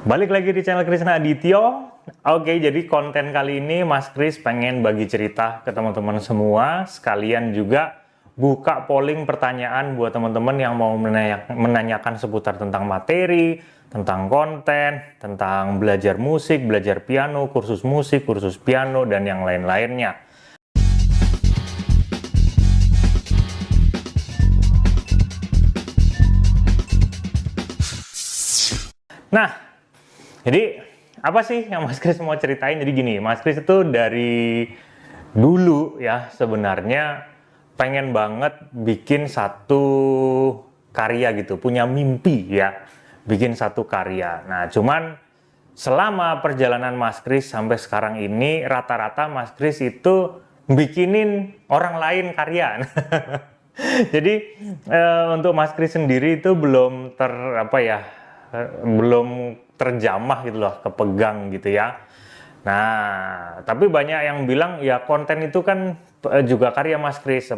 Balik lagi di channel Krisna Adityo. Oke, jadi konten kali ini Mas Kris pengen bagi cerita ke teman-teman semua. Sekalian juga buka polling pertanyaan buat teman-teman yang mau menanyakan seputar tentang materi, tentang konten, tentang belajar musik, belajar piano, kursus musik, kursus piano, dan yang lain-lainnya. Nah, jadi apa sih yang Mas Kris mau ceritain? Jadi gini, Mas Kris itu dari dulu ya sebenarnya pengen banget bikin satu karya gitu, punya mimpi ya, bikin satu karya. Nah, cuman selama perjalanan Mas Kris sampai sekarang ini rata-rata Mas Kris itu bikinin orang lain karya. Jadi untuk Mas Kris sendiri itu belum belum terjamah gitu loh, kepegang gitu ya. Nah, tapi banyak yang bilang ya konten itu kan juga karya Mas Kris,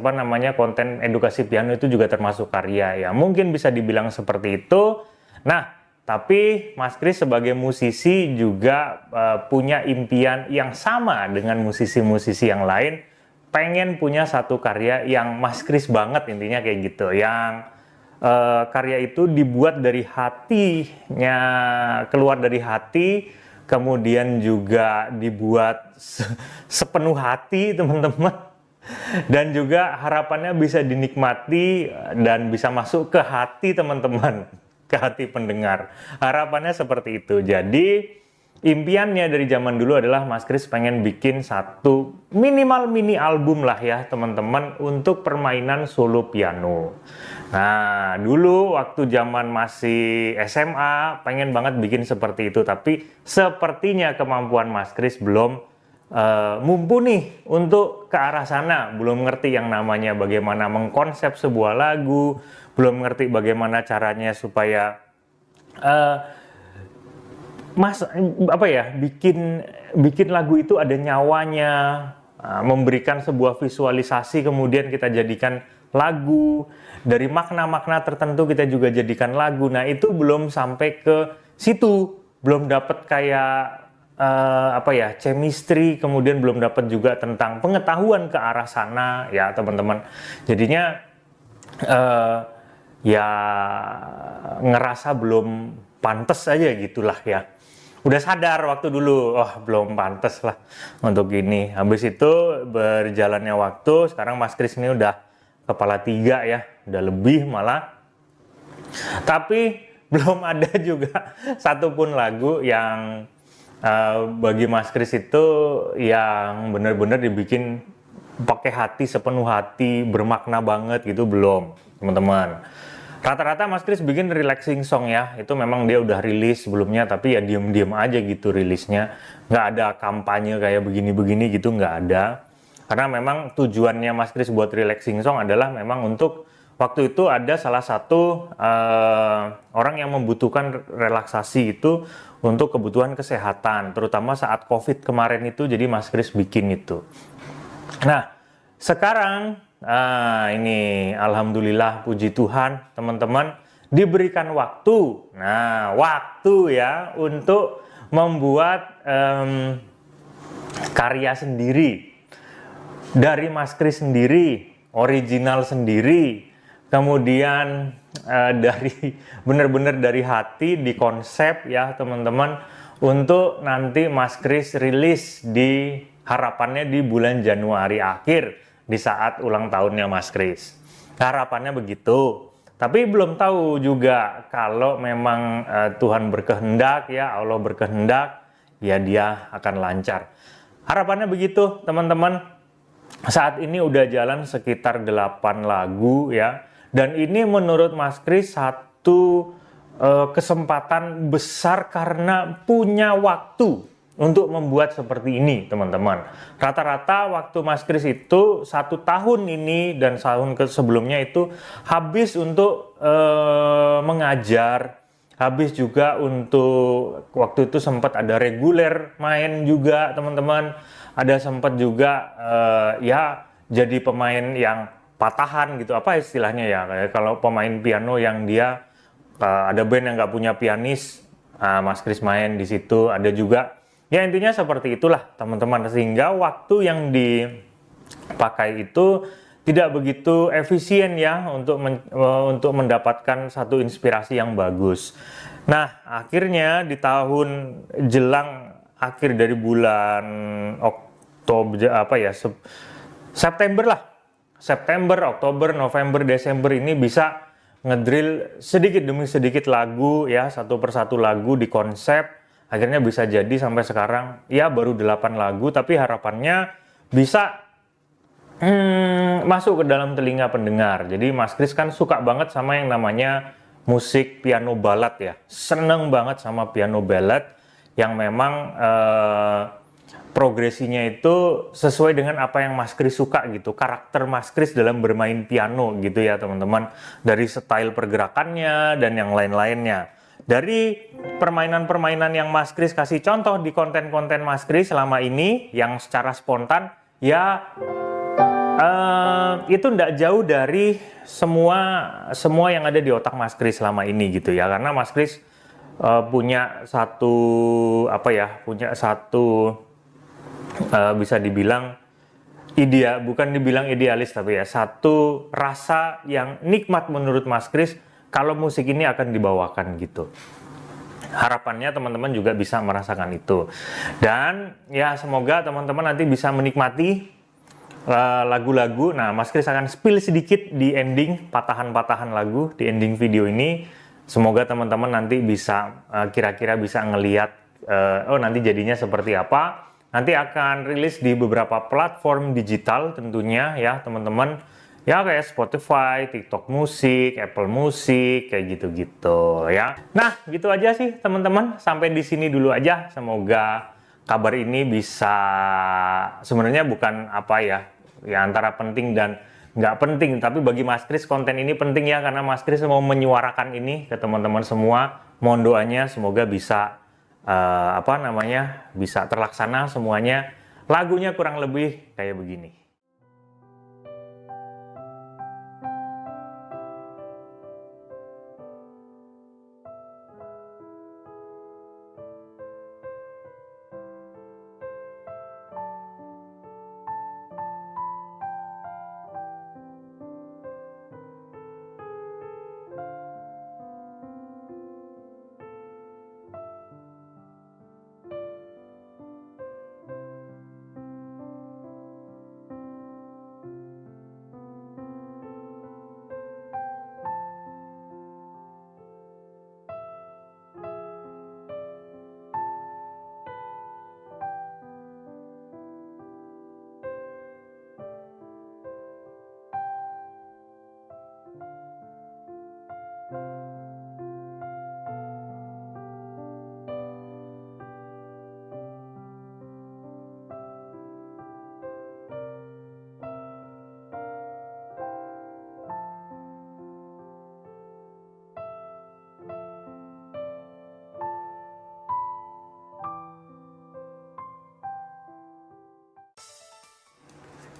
konten edukasi piano itu juga termasuk karya ya. Mungkin bisa dibilang seperti itu. Nah, tapi Mas Kris sebagai musisi juga punya impian yang sama dengan musisi-musisi yang lain, pengen punya satu karya yang Mas Kris banget, intinya kayak gitu, yang karya itu dibuat dari hatinya, keluar dari hati, kemudian juga dibuat sepenuh hati teman-teman, dan juga harapannya bisa dinikmati dan bisa masuk ke hati teman-teman, ke hati pendengar. Harapannya seperti itu. Jadi impiannya dari zaman dulu adalah Mas Kris pengen bikin satu minimal mini album lah ya teman-teman untuk permainan solo piano. Nah, dulu waktu zaman masih SMA pengen banget bikin seperti itu, tapi sepertinya kemampuan Mas Kris belum mumpuni untuk ke arah sana. Belum ngerti yang namanya bagaimana mengkonsep sebuah lagu, belum ngerti bagaimana caranya supaya bikin lagu itu ada nyawanya, memberikan sebuah visualisasi kemudian kita jadikan lagu, dari makna-makna tertentu kita juga jadikan lagu. Nah, itu belum sampai ke situ, belum dapat kayak chemistry, kemudian belum dapat juga tentang pengetahuan ke arah sana ya teman-teman. Jadinya ya ngerasa belum pantas aja gitulah ya. Udah sadar waktu dulu, oh belum pantas lah untuk ini. Habis itu berjalannya waktu, sekarang Mas Kris ini udah kepala 3 ya, udah lebih malah. Tapi belum ada juga satupun lagu yang bagi Mas Kris itu yang benar-benar dibikin pakai hati, sepenuh hati, bermakna banget gitu, belum teman-teman. Rata-rata Mas Kris bikin relaxing song ya, itu memang dia udah rilis sebelumnya, tapi ya diem-diem aja gitu rilisnya, nggak ada kampanye kayak begini-begini gitu, nggak ada. Karena memang tujuannya Mas Kris buat relaxing song adalah memang untuk waktu itu ada salah satu orang yang membutuhkan relaksasi itu untuk kebutuhan kesehatan, terutama saat COVID kemarin itu, jadi Mas Kris bikin itu. Nah, sekarang ini alhamdulillah puji Tuhan teman-teman diberikan waktu. Nah, waktu ya untuk membuat karya sendiri dari Mas Kris sendiri, original sendiri, kemudian dari benar-benar dari hati, di konsep ya teman-teman, untuk nanti Mas Kris rilis di harapannya di bulan Januari akhir, di saat ulang tahunnya Mas Kris. Harapannya begitu. Tapi belum tahu juga, kalau memang Tuhan berkehendak ya, Allah berkehendak, ya dia akan lancar. Harapannya begitu teman-teman. Saat ini udah jalan sekitar 8 lagu ya. Dan ini menurut Mas Kris satu kesempatan besar karena punya waktu untuk membuat seperti ini teman-teman. Rata-rata waktu Mas Kris itu 1 tahun ini dan tahun sebelumnya itu habis untuk mengajar, habis juga untuk waktu itu sempat ada reguler main juga teman-teman, ada sempat juga ya jadi pemain yang patahan gitu, apa istilahnya ya, kayak kalau pemain piano yang dia ada band yang nggak punya pianis, Mas Kris main di situ. Ada juga, ya intinya seperti itulah teman-teman, sehingga waktu yang dipakai itu tidak begitu efisien ya untuk mendapatkan satu inspirasi yang bagus. Nah, akhirnya di tahun jelang akhir dari bulan Oktober September lah. September, Oktober, November, Desember ini bisa ngedrill sedikit demi sedikit lagu ya, satu persatu lagu di konsep. Akhirnya bisa jadi sampai sekarang ya baru 8 lagu, tapi harapannya bisa masuk ke dalam telinga pendengar. Jadi Mas Kris kan suka banget sama yang namanya musik piano ballad ya. Seneng banget sama piano ballad yang memang progresinya itu sesuai dengan apa yang Mas Kris suka gitu. Karakter Mas Kris dalam bermain piano gitu ya teman-teman. Dari style pergerakannya dan yang lain-lainnya. Dari permainan-permainan yang Mas Kris kasih contoh di konten-konten Mas Kris selama ini yang secara spontan ya itu tidak jauh dari semua yang ada di otak Mas Kris selama ini gitu ya, karena Mas Kris punya satu bisa dibilang bukan dibilang idealis, tapi ya satu rasa yang nikmat menurut Mas Kris kalau musik ini akan dibawakan gitu. Harapannya teman-teman juga bisa merasakan itu, dan ya semoga teman-teman nanti bisa menikmati lagu-lagu. Nah, Mas Kris akan spill sedikit di ending, patahan-patahan lagu di ending video ini. Semoga teman-teman nanti bisa kira-kira bisa ngeliat nanti jadinya seperti apa. Nanti akan rilis di beberapa platform digital tentunya ya teman-teman. Ya kayak Spotify, TikTok Musik, Apple Music, kayak gitu-gitu ya. Nah, gitu aja sih teman-teman. Sampai di sini dulu aja. Semoga kabar ini bisa, sebenarnya bukan ya antara penting dan nggak penting, tapi bagi Mas Kris konten ini penting ya, karena Mas Kris mau menyuarakan ini ke teman-teman semua. Mohon doanya semoga bisa bisa terlaksana semuanya. Lagunya kurang lebih kayak begini.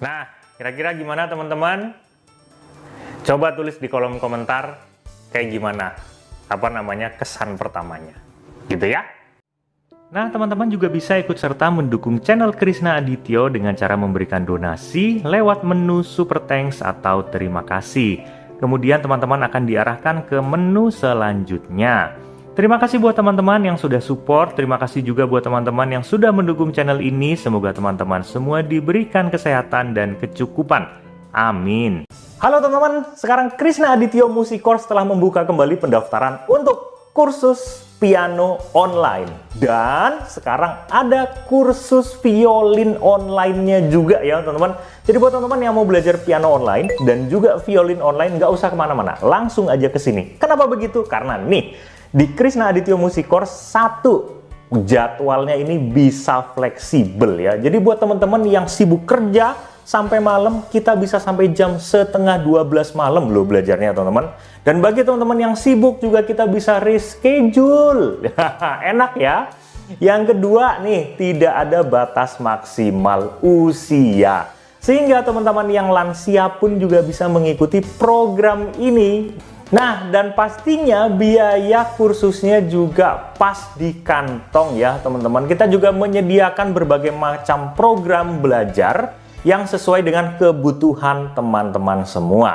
Nah, kira-kira gimana teman-teman? Coba tulis di kolom komentar kayak gimana kesan pertamanya. Gitu ya. Nah, teman-teman juga bisa ikut serta mendukung channel Krisna Adityo dengan cara memberikan donasi lewat menu Super Thanks atau terima kasih. Kemudian teman-teman akan diarahkan ke menu selanjutnya. Terima kasih buat teman-teman yang sudah support. Terima kasih juga buat teman-teman yang sudah mendukung channel ini. Semoga teman-teman semua diberikan kesehatan dan kecukupan. Amin. Halo teman-teman, sekarang Krisna Adityo Music Course telah membuka kembali pendaftaran untuk kursus piano online. Dan sekarang ada kursus violin online-nya juga ya teman-teman. Jadi buat teman-teman yang mau belajar piano online dan juga violin online, nggak usah kemana-mana. Langsung aja ke sini. Kenapa begitu? Karena nih, di Krisna Adityo Music Course jadwalnya ini bisa fleksibel ya. Jadi buat teman-teman yang sibuk kerja sampai malam, kita bisa sampai jam 11:30 malam loh belajarnya teman-teman. Dan bagi teman-teman yang sibuk juga kita bisa reschedule. Enak ya. Yang kedua nih, tidak ada batas maksimal usia. Sehingga teman-teman yang lansia pun juga bisa mengikuti program ini. Nah, dan pastinya biaya kursusnya juga pas di kantong ya teman-teman. Kita juga menyediakan berbagai macam program belajar yang sesuai dengan kebutuhan teman-teman semua.